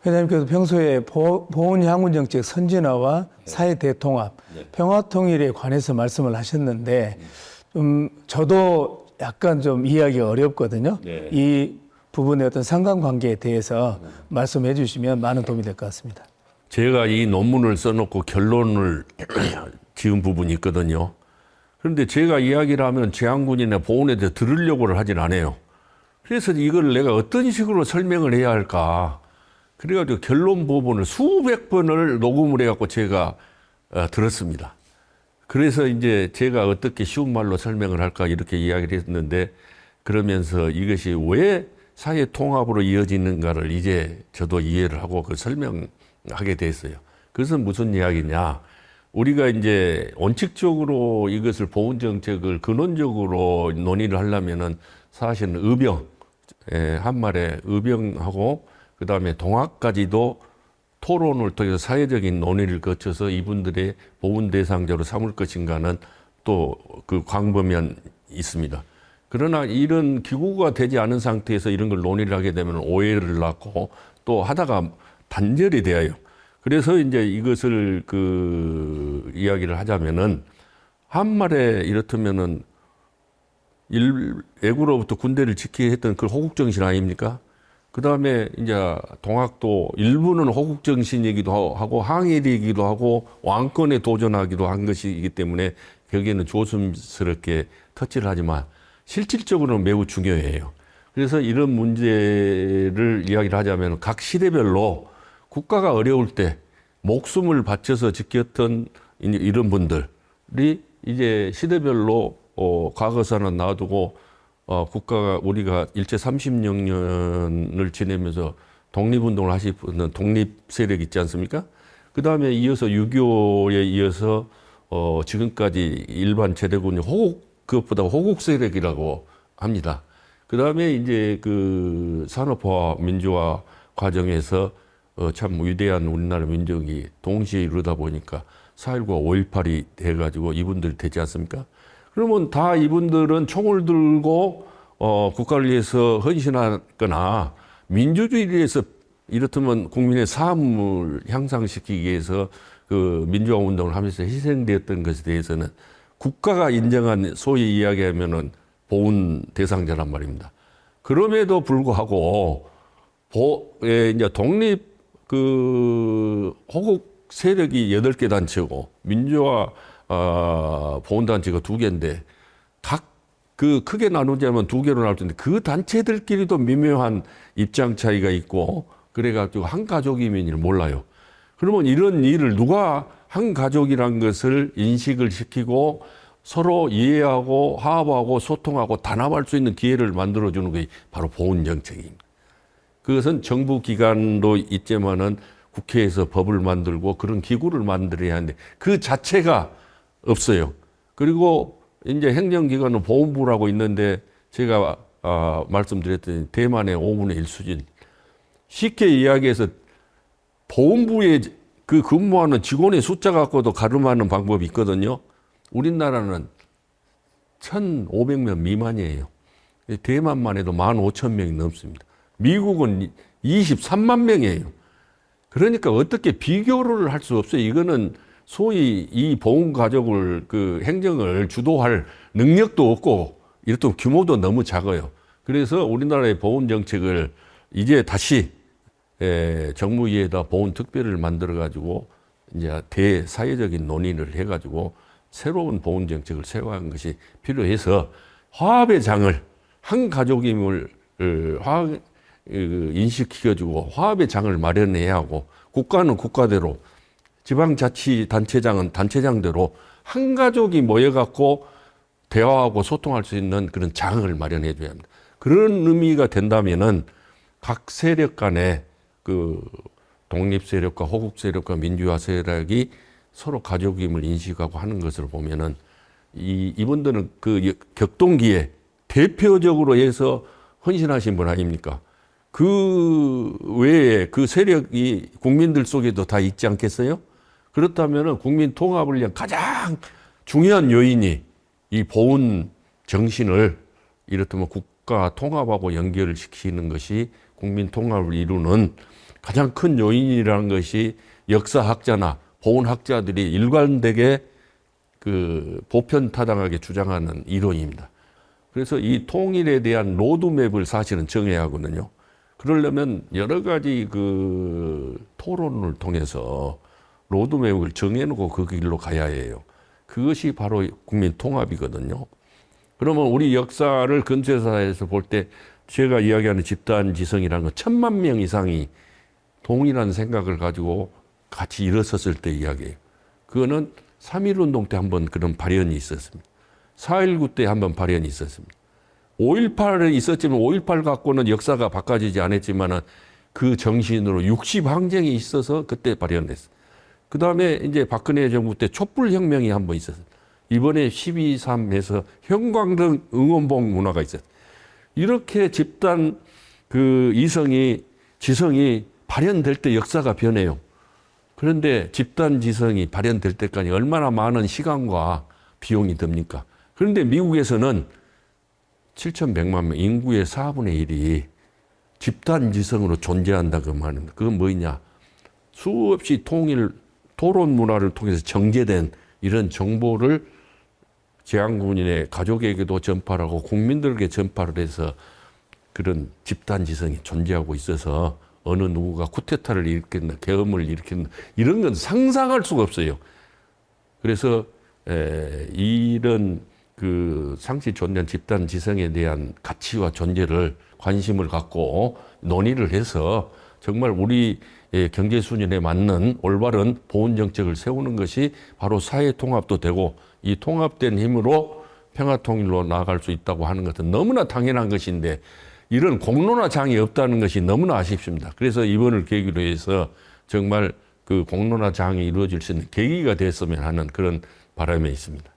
회장님께서 평소에 보훈 향후 정책 선진화와 사회 대통합, 평화 통일에 관해서 말씀을 하셨는데 좀 저도 약간 좀 이해하기가 어렵거든요. 네. 이 부분의 어떤 상관관계에 대해서 말씀해 주시면 많은 도움이 될 것 같습니다. 제가 이 논문을 써놓고 결론을 지은 부분이 있거든요. 그런데 제가 이야기를 하면 재향군이나 보훈에 대해 들으려고를 하진 않아요. 그래서 이걸 내가 어떤 식으로 설명을 해야 할까. 그래가지고 결론 부분을 수백 번을 녹음을 해갖고 제가 들었습니다. 그래서 이제 제가 어떻게 쉬운 말로 설명을 할까 이렇게 이야기를 했는데 그러면서 이것이 왜 사회 통합으로 이어지는가를 이제 저도 이해를 하고 그 설명하게 됐어요. 그것은 무슨 이야기냐. 우리가 이제 원칙적으로 이것을 보훈 정책을 근원적으로 논의를 하려면은 사실은 의병, 한말에 의병하고 그 다음에 동학까지도 토론을 통해서 사회적인 논의를 거쳐서 이분들의 보훈 대상자로 삼을 것인가는 또 그 광범위한 있습니다. 그러나 이런 기구가 되지 않은 상태에서 이런 걸 논의를 하게 되면 오해를 낳고 또 하다가 단절이 되어요. 그래서 이제 이것을 그 이야기를 하자면은 한말에 이렇다면은 애국으로부터 군대를 지키게 했던 그 호국정신 아닙니까? 그 다음에 이제 동학도 일부는 호국정신이기도 하고 항일이기도 하고 왕권에 도전하기도 한 것이기 때문에 거기에는 조심스럽게 터치를 하지만 실질적으로는 매우 중요해요. 그래서 이런 문제를 이야기를 하자면 각 시대별로 국가가 어려울 때 목숨을 바쳐서 지켰던 이런 분들이 이제 시대별로 과거사는 놔두고 국가가 우리가 일제 36년을 지내면서 독립운동을 하시는 독립 세력 있지 않습니까? 그 다음에 이어서 6.25에 이어서 지금까지 일반 제대군이 그것보다 호국 세력이라고 합니다. 그 다음에 이제 그 산업화 민주화 과정에서 참 위대한 우리나라 민족이 동시에 이루다 보니까 4.19와 5.18이 돼가지고 이분들이 되지 않습니까? 그러면 다 이분들은 총을 들고 국가를 위해서 헌신하거나 민주주의를 위해서 이렇다면 국민의 삶을 향상시키기 위해서 그 민주화 운동을 하면서 희생되었던 것에 대해서는 국가가 인정한 소위 이야기하면은 보훈 대상자란 말입니다. 그럼에도 불구하고 이제 독립 그 호국 세력이 8개 단체고 민주화 보훈 단체가 2개인데 각 그 크게 나누자면 2개로 나올 텐데 그 단체들끼리도 미묘한 입장 차이가 있고 그래가지고 한 가족이면을 몰라요. 그러면 이런 일을 누가 한 가족이란 것을 인식을 시키고 서로 이해하고 화합하고 소통하고 단합할 수 있는 기회를 만들어주는 게 바로 보훈 정책입니다. 그것은 정부 기관도 있지만은 국회에서 법을 만들고 그런 기구를 만들어야 하는데 그 자체가 없어요. 그리고 이제 행정기관은 보훈부라고 있는데 제가 말씀드렸더니 대만의 5분의 1 수준. 쉽게 이야기해서 보훈부에 그 근무하는 직원의 숫자 갖고도 가름하는 방법이 있거든요. 우리나라는 1,500명 미만이에요. 대만만 해도 15,000명이 넘습니다. 미국은 23만 명이에요. 그러니까 어떻게 비교를 할 수 없어요. 이거는 소위 이 보훈 가족을 그 행정을 주도할 능력도 없고 이렇던 규모도 너무 작아요. 그래서 우리나라의 보훈 정책을 이제 다시 정무위에다 보훈 특별을 만들어 가지고 이제 대사회적인 논의를 해 가지고 새로운 보훈 정책을 세워가는 것이 필요해서 화합의 장을 한 가족임을 인식시켜주고 화합의 장을 마련해야 하고 국가는 국가대로 지방자치단체장은 단체장대로 한 가족이 모여갖고 대화하고 소통할 수 있는 그런 장을 마련해 줘야 합니다. 그런 의미가 된다면은 각 세력 간에 그 독립 세력과 호국 세력과 민주화 세력이 서로 가족임을 인식하고 하는 것을 보면은 이분들은 그 격동기에 대표적으로 해서 헌신하신 분 아닙니까? 그 외에 그 세력이 국민들 속에도 다 있지 않겠어요? 그렇다면은 국민 통합을 위한 가장 중요한 요인이 이 보훈 정신을 이렇다면 국가 통합하고 연결을 시키는 것이 국민 통합을 이루는 가장 큰 요인이라는 것이 역사학자나 보훈학자들이 일관되게 그 보편타당하게 주장하는 이론입니다. 그래서 이 통일에 대한 로드맵을 사실은 정해야 하거든요. 그러려면 여러 가지 그 토론을 통해서 로드맵을 정해놓고 그 길로 가야 해요. 그것이 바로 국민 통합이거든요. 그러면 우리 역사를 근대사에서 볼 때 제가 이야기하는 집단 지성이라는 건 1000만 명 이상이 동일한 생각을 가지고 같이 일어섰을 때 이야기예요. 그거는 3.1운동 때 한번 그런 발현이 있었습니다. 4.19 때 한번 발현이 있었습니다. 5.18에 있었지만 5.18 갖고는 역사가 바꿔지지 않았지만 그 정신으로 60항쟁이 있어서 그때 발현됐어요. 그 다음에 이제 박근혜 정부 때 촛불혁명이 한번 있었어요. 이번에 12.3에서 형광등 응원봉 문화가 있었어요. 이렇게 집단 그 지성이 발현될 때 역사가 변해요. 그런데 집단 지성이 발현될 때까지 얼마나 많은 시간과 비용이 듭니까? 그런데 미국에서는 7,100만 명, 인구의 4분의 1이 집단 지성으로 존재한다고 말합니다. 그건 뭐냐? 수없이 토론 문화를 통해서 정제된 이런 정보를 재향군인의 가족에게도 전파를 하고 국민들에게 전파를 해서 그런 집단 지성이 존재하고 있어서 어느 누구가 쿠데타를 일으켰나, 계엄을 일으켰나, 이런 건 상상할 수가 없어요. 그래서 이런 그 상시 존재한 집단 지성에 대한 가치와 존재를 관심을 갖고 논의를 해서 정말 우리 경제 수준에 맞는 올바른 보훈 정책을 세우는 것이 바로 사회 통합도 되고 이 통합된 힘으로 평화 통일로 나아갈 수 있다고 하는 것은 너무나 당연한 것인데 이런 공론화장이 없다는 것이 너무나 아쉽습니다. 그래서 이번을 계기로 해서 정말 그 공론화장이 이루어질 수 있는 계기가 됐으면 하는 그런 바람이 있습니다.